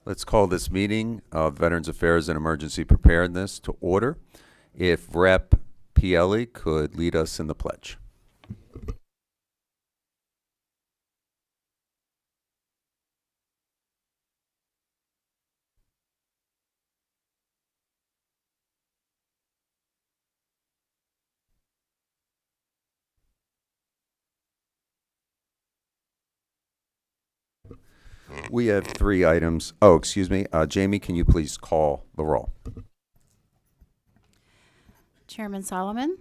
Let's call this meeting of Veterans Affairs and Emergency Preparedness to order. If Rep. Pielli could lead us in the pledge. We have 3 items. Oh, excuse me. Jamie, can you please call the roll? Chairman Solomon,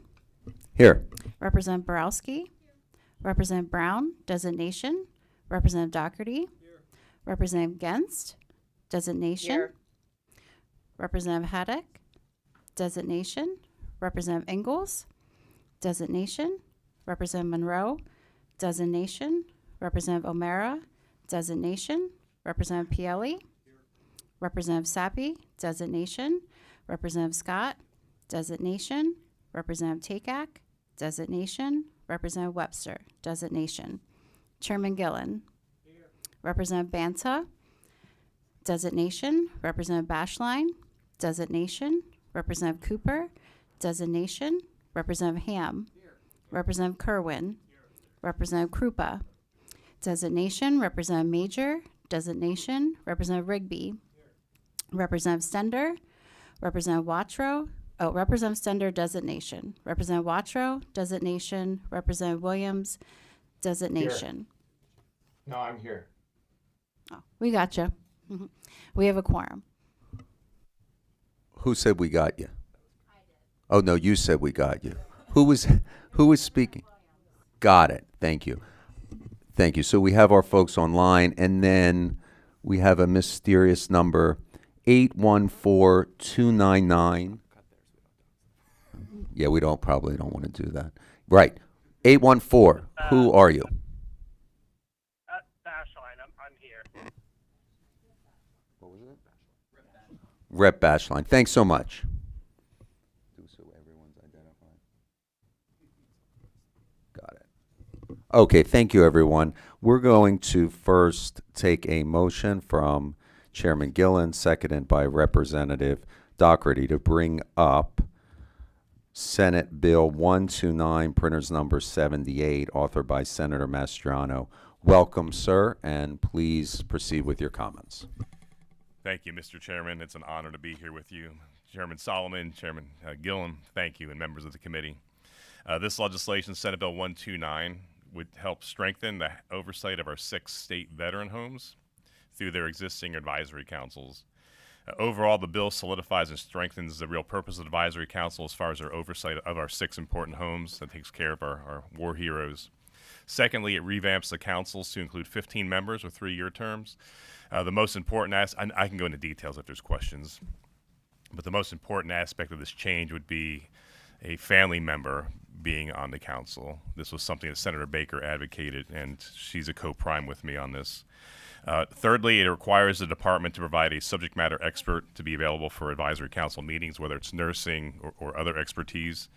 Here. Representative Borowski, Representative Brown, designation, Representative Doherty, Representative Genst, designation, Here. Representative Haddock, designation, Representative Ingalls, designation, Representative Monroe, designation, Representative O'Mara, designation, Representative Pielli, Representative Sappi, designation, Representative Scott, designation, Representative Takak, designation, Representative Webster, designation, Chairman Gillen, Representative Banta, designation, Representative Bashline, designation, Representative Cooper, designation, Representative Ham, Representative Kerwin, Representative Krupa, designation, Representative Major, designation, Representative Rigby, Representative Stender, Representative Wattrow, Representative Stender, designation, Representative Wattrow, designation, Representative Williams, designation. No, I'm here. Oh, we got you. We have a quorum. Who said we got you? I did. Oh, no, you said we got you. Who was speaking? Got it. Thank you. Thank you. So we have our folks online, and then we have a mysterious number, 814-299. Yeah, we probably don't want to do that. Right. 814. Who are you? Bashline, I'm here. What was it? Rep Bashline. Thanks so much. So everyone's identified. Got it. Okay, thank you, everyone. We're going to first take a motion from Chairman Gillen, seconded by Representative Doherty, to bring up Senate Bill 129, printer's number 78, authored by Senator Mastriano. Welcome, sir, and please proceed with your comments. Thank you, Mr. Chairman. It's an honor to be here with you. Chairman Solomon, Chairman Gillen, thank you, and members of the committee. This legislation, Senate Bill 129, would help strengthen the oversight of our 6 state veteran homes through their existing advisory councils. Overall, the bill solidifies and strengthens the real purpose of the advisory council as far as our oversight of our 6 important homes that takes care of our war heroes. Secondly, it revamps the councils to include 15 members with 3-year terms. The most important I can go into details if there's questions, but the most important aspect of this change would be a family member being on the council. This was something that Senator Baker advocated, and she's a co-prime with me on this. Thirdly, it requires the department to provide a subject matter expert to be available for advisory council meetings, whether it's nursing or other expertise.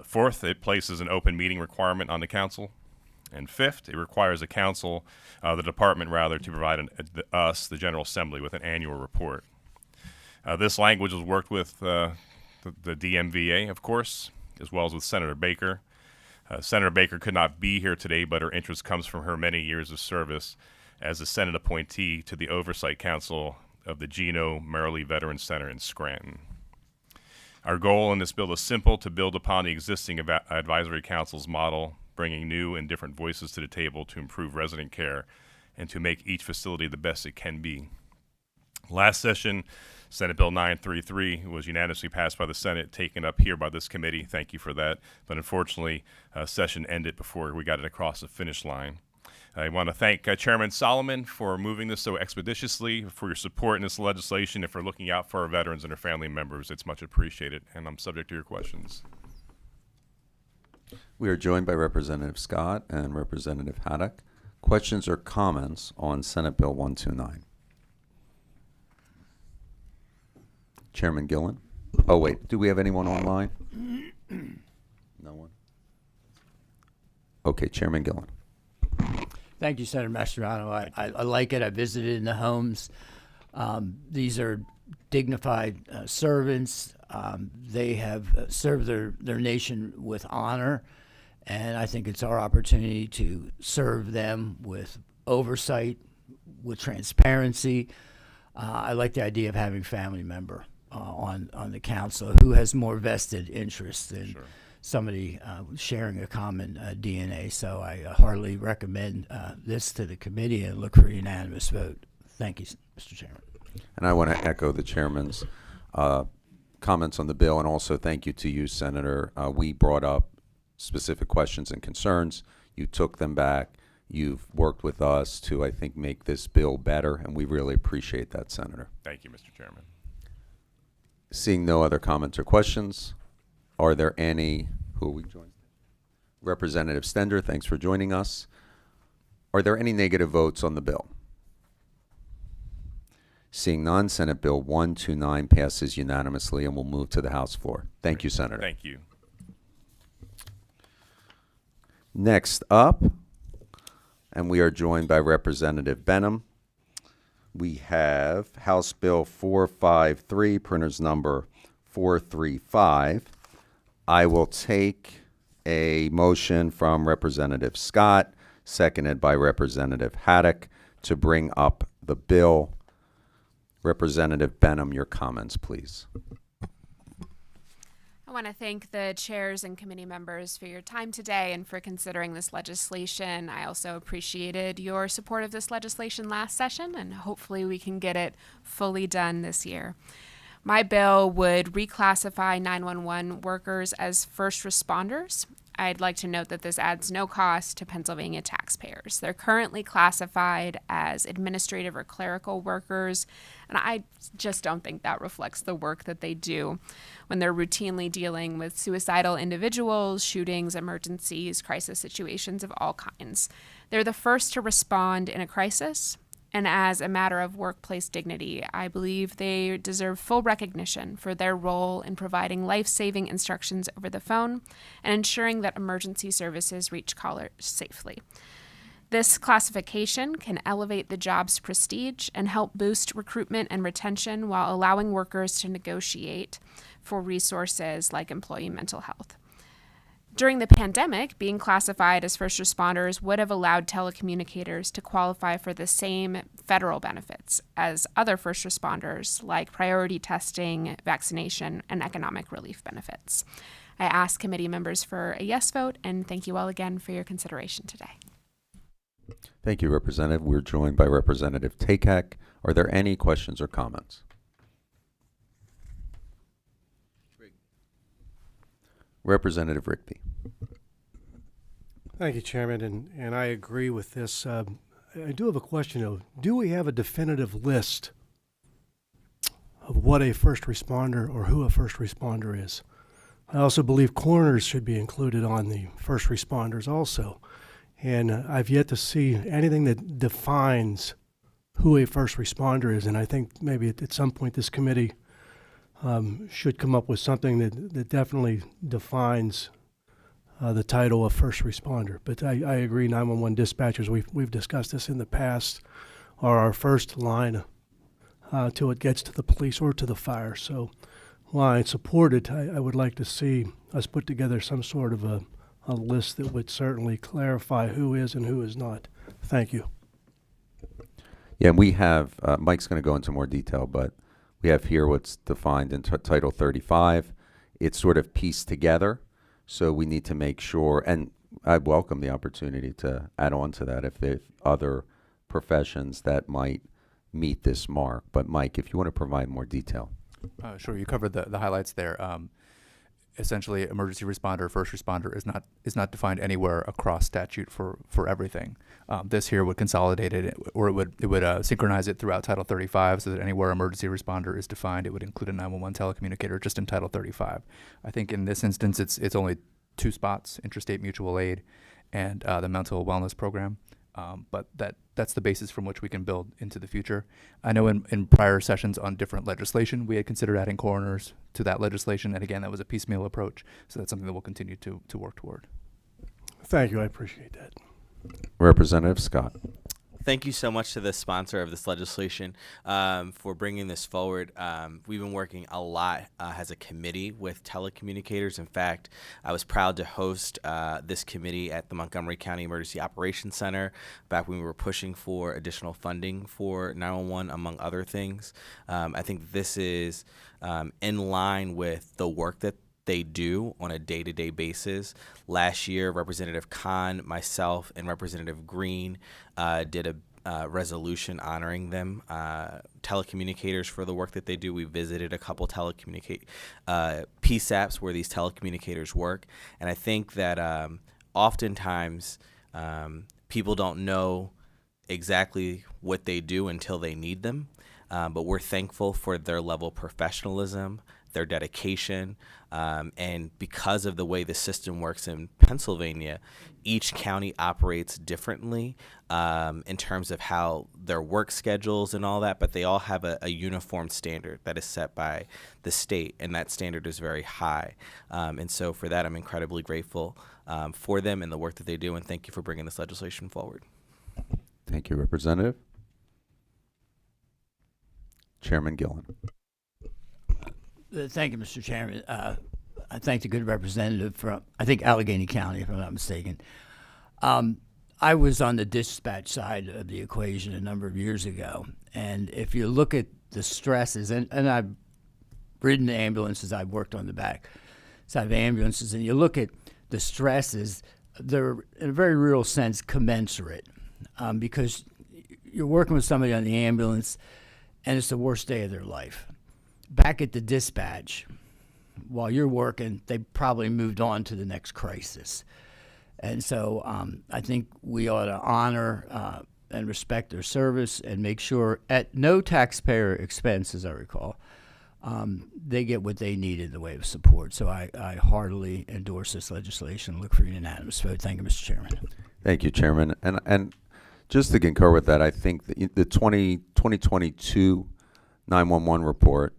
Fourth, it places an open meeting requirement on the council. And fifth, it requires the council, the department rather, to provide us, the General Assembly, with an annual report. This language was worked with the DMVA, of course, as well as with Senator Baker. Senator Baker could not be here today, but her interest comes from her many years of service as a Senate appointee to the Oversight Council of the Gino Merrily Veterans Center in Scranton. Our goal in this bill is simple: to build upon the existing advisory council's model, bringing new and different voices to the table to improve resident care and to make each facility the best it can be. Last session, Senate Bill 933 was unanimously passed by the Senate, taken up here by this committee. Thank you for that. But unfortunately, session ended before we got it across the finish line. I want to thank Chairman Solomon for moving this so expeditiously, for your support in this legislation, and for looking out for our veterans and their family members. It's much appreciated, and I'm subject to your questions. We are joined by Representative Scott and Representative Haddock. Questions or comments on Senate Bill 129? Chairman Gillen? Oh, wait. Do we have anyone online? No one? Okay, Chairman Gillen. Thank you, Senator Mastriano. I like it. I visited in the homes. These are dignified servants. They have served their nation with honor, and I think it's our opportunity to serve them with oversight, with transparency. I like the idea of having family member on the council who has more vested interest than somebody sharing a common DNA. So I heartily recommend this to the committee and look for a unanimous vote. Thank you, Mr. Chairman. And I want to echo the chairman's comments on the bill, and also thank you to you, Senator. We brought up specific questions and concerns. You took them back. You've worked with us to, I think, make this bill better, and we really appreciate that, Senator. Thank you, Mr. Chairman. Seeing no other comments or questions, are there any, who are we joined? Representative Stender, thanks for joining us. Are there any negative votes on the bill? Seeing none, Senate Bill 129 passes unanimously and will move to the House floor. Thank you, Senator. Thank you. Next up, and we are joined by Representative Benham. We have House Bill 453, printer's number 435. I will take a motion from Representative Scott, seconded by Representative Haddock, to bring up the bill. Representative Benham, your comments, please. I want to thank the chairs and committee members for your time today and for considering this legislation. I also appreciated your support of this legislation last session, and hopefully we can get it fully done this year. My bill would reclassify 911 workers as first responders. I'd like to note that this adds no cost to Pennsylvania taxpayers. They're currently classified as administrative or clerical workers, and I just don't think that reflects the work that they do when they're routinely dealing with suicidal individuals, shootings, emergencies, crisis situations of all kinds. They're the first to respond in a crisis, and as a matter of workplace dignity, I believe they deserve full recognition for their role in providing life-saving instructions over the phone and ensuring that emergency services reach callers safely. This classification can elevate the job's prestige and help boost recruitment and retention while allowing workers to negotiate for resources like employee mental health. During the pandemic, being classified as first responders would have allowed telecommunicators to qualify for the same federal benefits as other first responders, like priority testing, vaccination, and economic relief benefits. I ask committee members for a yes vote, and thank you all again for your consideration today. Thank you, Representative. We're joined by Representative Takak. Are there any questions or comments? Representative Rigby. Thank you, Chairman, and I agree with this. I do have a question, though. Do we have a definitive list of what a first responder or who a first responder is? I also believe coroners should be included on the first responders also. And I've yet to see anything that defines who a first responder is, and I think maybe at some point this committee should come up with something that definitely defines the title of first responder. But I agree, 911 dispatchers, we've discussed this in the past, are our first line till it gets to the police or to the fire. So while I support it, I would like to see us put together some sort of a list that would certainly clarify who is and who is not. Thank you. Yeah, and we have, Mike's going to go into more detail, but we have here what's defined in Title 35. It's sort of pieced together, so we need to make sure, and I welcome the opportunity to add on to that if there's other professions that might meet this mark. But Mike, if you want to provide more detail. Sure, you covered the highlights there. Essentially, emergency responder, first responder is not defined anywhere across statute for everything. This here would consolidate it, or it would synchronize it throughout Title 35, so that anywhere emergency responder is defined, it would include a 911 telecommunicator just in Title 35. I think in this instance, it's only two spots: interstate mutual aid and the mental wellness program. But that's the basis from which we can build into the future. I know in prior sessions on different legislation, we had considered adding coroners to that legislation, and again, that was a piecemeal approach. So that's something that we'll continue to work toward. Thank you. I appreciate that. Representative Scott. thank you so much to the sponsor of this legislation for bringing this forward. We've been working a lot as a committee with telecommunicators. In fact, I was proud to host this committee at the Montgomery County Emergency Operations Center back when we were pushing for additional funding for 911, among other things. I think this is in line with the work that they do on a day-to-day basis. Last year, Representative Khan, myself, and Representative Green did a resolution honoring them, telecommunicators, for the work that they do. We visited a couple PSAPs where these telecommunicators work, and I think that oftentimes people don't know exactly what they do until they need them, but we're thankful for their level of professionalism, their dedication, and because of the way the system works in Pennsylvania, each county operates differently in terms of how their work schedules and all that, but they all have a uniform standard that is set by the state, and that standard is very high. And so for that, I'm incredibly grateful for them and the work that they do, and thank you for bringing this legislation forward. Thank you, Representative. Chairman Gillen. Thank you, Mr. Chairman. I thank the good representative from, I think, Allegheny County, if I'm not mistaken. I was on the dispatch side of the equation a number of years ago, and if you look at the stresses, and I've ridden ambulances, I've worked on the back side of ambulances, and you look at the stresses, they're, in a very real sense, commensurate, because you're working with somebody on the ambulance, and it's the worst day of their life. Back at the dispatch, while you're working, they probably moved on to the next crisis. And so I think we ought to honor and respect their service and make sure, at no taxpayer expense, as I recall, they get what they need in the way of support. So I heartily endorse this legislation. Look for a unanimous vote. Thank you, Mr. Chairman. Thank you, Chairman. And just to concur with that, I think the 2022 911 report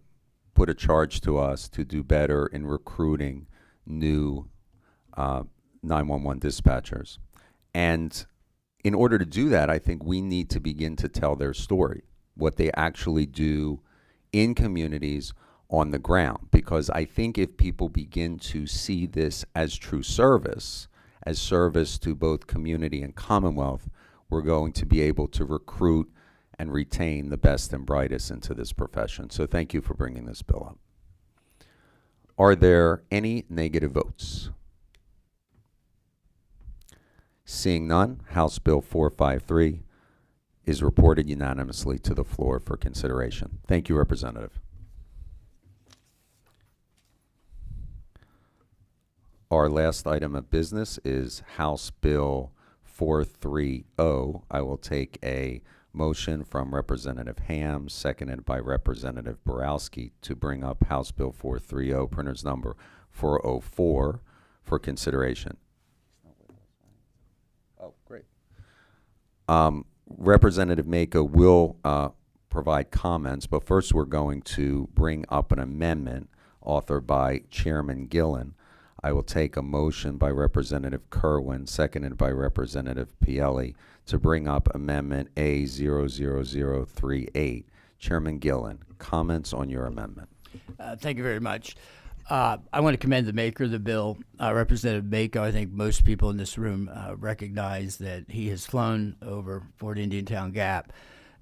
put a charge to us to do better in recruiting new 911 dispatchers. And in order to do that, I think we need to begin to tell their story, what they actually do in communities on the ground. Because I think if people begin to see this as true service, as service to both community and Commonwealth, we're going to be able to recruit and retain the best and brightest into this profession. So thank you for bringing this bill up. Are there any negative votes? Seeing none, House Bill 453 is reported unanimously to the floor for consideration. Thank you, Representative. Our last item of business is House Bill 430. I will take a motion from Representative Ham, seconded by Representative Borowski, to bring up House Bill 430, printer's number 404, for consideration. Oh, great. Representative Mako will provide comments, but first we're going to bring up an amendment authored by Chairman Gillen. I will take a motion by Representative Kerwin, seconded by Representative Pielli, to bring up Amendment A00038. Chairman Gillen, comments on your amendment. Thank you very much. I want to commend the maker of the bill, Representative Mako. I think most people in this room recognize that he has flown over Fort Indiantown Gap.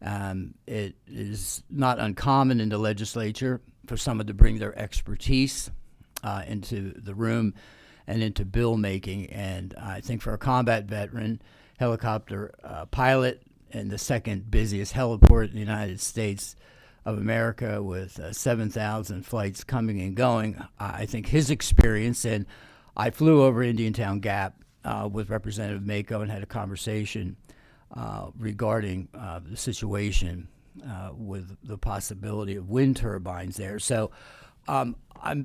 It is not uncommon in the legislature for someone to bring their expertise into the room and into bill making. And I think for a combat veteran, helicopter pilot, and the second busiest heliport in the United States of America with 7,000 flights coming and going, I think his experience, and I flew over Indiantown Gap with Representative Mako and had a conversation regarding the situation with the possibility of wind turbines there. So I'm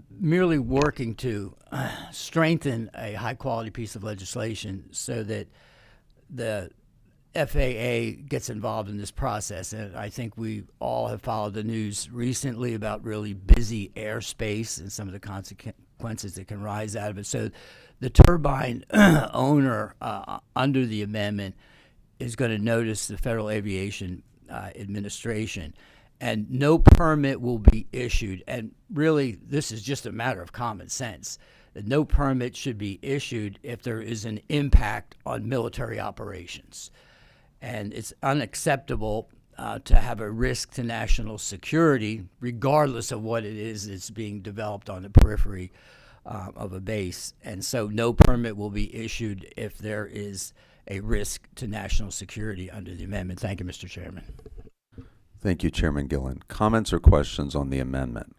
merely working to strengthen a high-quality piece of legislation so that the FAA gets involved in this process. And I think we all have followed the news recently about really busy airspace and some of the consequences that can rise out of it. So the turbine owner under the amendment is going to notice the Federal Aviation Administration, and no permit will be issued. And really, this is just a matter of common sense. That no permit should be issued if there is an impact on military operations. And it's unacceptable to have a risk to national security, regardless of what it is that's being developed on the periphery of a base. And so no permit will be issued if there is a risk to national security under the amendment. Thank you, Mr. Chairman. Thank you, Chairman Gillen. Comments or questions on the amendment?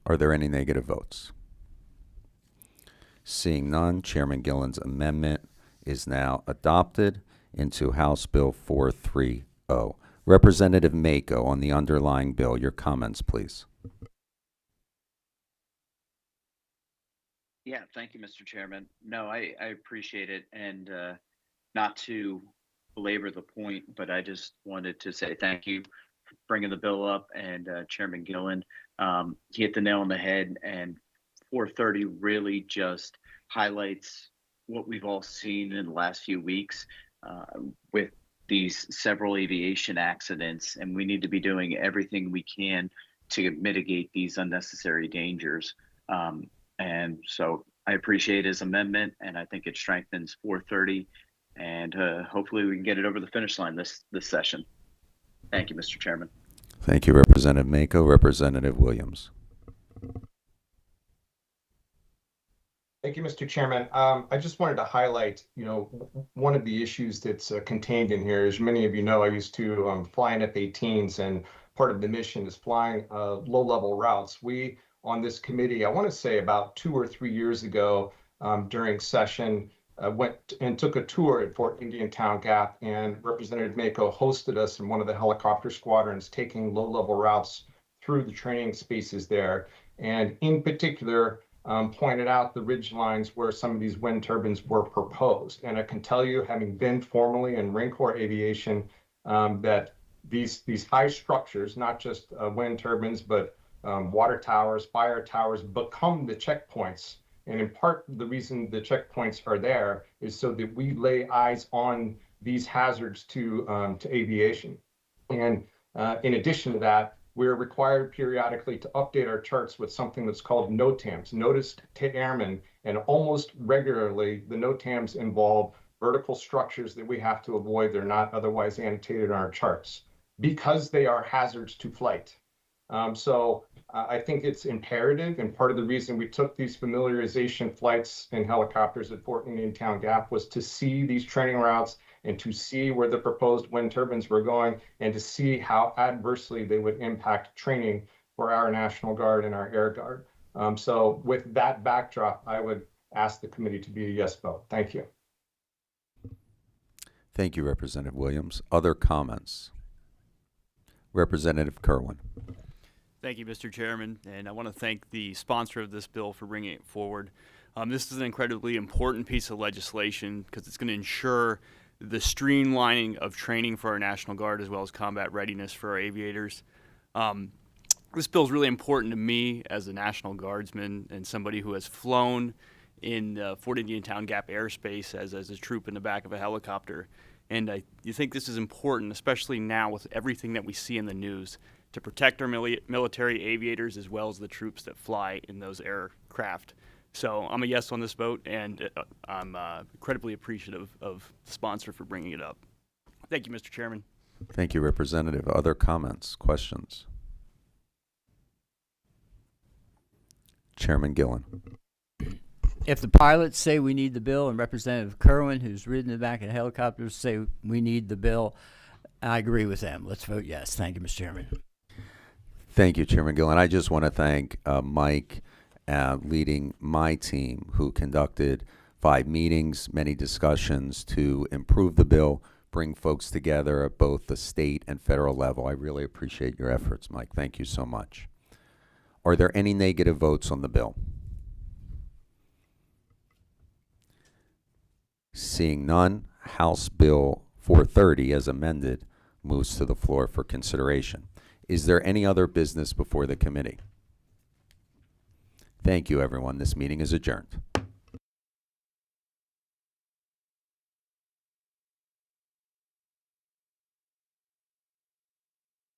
Are there any negative votes? Seeing none, Chairman Gillen's amendment is now adopted into House Bill 430. Representative Mako, on the underlying bill, your comments, please. Yeah, thank you, Mr. Chairman. No, I appreciate it. And not to belabor the point, but I just wanted to say thank you for bringing the bill up. And Chairman Gillen, he hit the nail on the head. And 430 really just highlights what we've all seen in the last few weeks with these several aviation accidents. And we need to be doing everything we can to mitigate these unnecessary dangers. And so I appreciate his amendment, and I think it strengthens 430, and hopefully we can get it over the finish line this session. Thank you, Mr. Chairman. Thank you, Representative Mako. Representative Williams. Thank you, Mr. Chairman. I just wanted to highlight, one of the issues that's contained in here. As many of you know, I used to fly in F-18s, and part of the mission is flying low-level routes. We, on this committee, I want to say about 2 or 3 years ago, during session, went and took a tour at Fort Indiantown Gap, and Representative Mako hosted us in one of the helicopter squadrons taking low-level routes through the training spaces there, and in particular, pointed out the ridge lines where some of these wind turbines were proposed. And I can tell you, having been formerly in Marine Corps aviation, that these high structures, not just wind turbines, but water towers, fire towers, become the checkpoints. And in part, the reason the checkpoints are there is so that we lay eyes on these hazards to aviation. And in addition to that, we're required periodically to update our charts with something that's called NOTAMs, Notice to Airmen, and almost regularly the NOTAMs involve vertical structures that we have to avoid. They're not otherwise annotated on our charts because they are hazards to flight. So I think it's imperative, and part of the reason we took these familiarization flights in helicopters at Fort Indiantown Gap was to see these training routes and to see where the proposed wind turbines were going and to see how adversely they would impact training for our National Guard and our Air Guard. So with that backdrop, I would ask the committee to be a yes vote. Thank you. Thank you, Representative Williams. Other comments? Representative Kerwin. Thank you, Mr. Chairman, and I want to thank the sponsor of this bill for bringing it forward. This is an incredibly important piece of legislation because it's going to ensure the streamlining of training for our National Guard as well as combat readiness for our aviators. This bill is really important to me as a National Guardsman and somebody who has flown in Fort Indiantown Gap airspace as a troop in the back of a helicopter. And you think this is important, especially now with everything that we see in the news, to protect our military aviators as well as the troops that fly in those aircraft. So I'm a yes on this vote, and I'm incredibly appreciative of the sponsor for bringing it up. Thank you, Mr. Chairman. Thank you, Representative. Other comments, questions? Chairman Gillen. If the pilots say we need the bill and Representative Kerwin, who's ridden in the back of the helicopters, say we need the bill, I agree with them. Let's vote yes. Thank you, Mr. Chairman. Thank you, Chairman Gillen. I just want to thank Mike leading my team, who conducted 5 meetings, many discussions to improve the bill, bring folks together at both the state and federal level. I really appreciate your efforts, Mike. Thank you so much. Are there any negative votes on the bill? Seeing none, House Bill 430 as amended moves to the floor for consideration. Is there any other business before the committee? Thank you, everyone. This meeting is adjourned.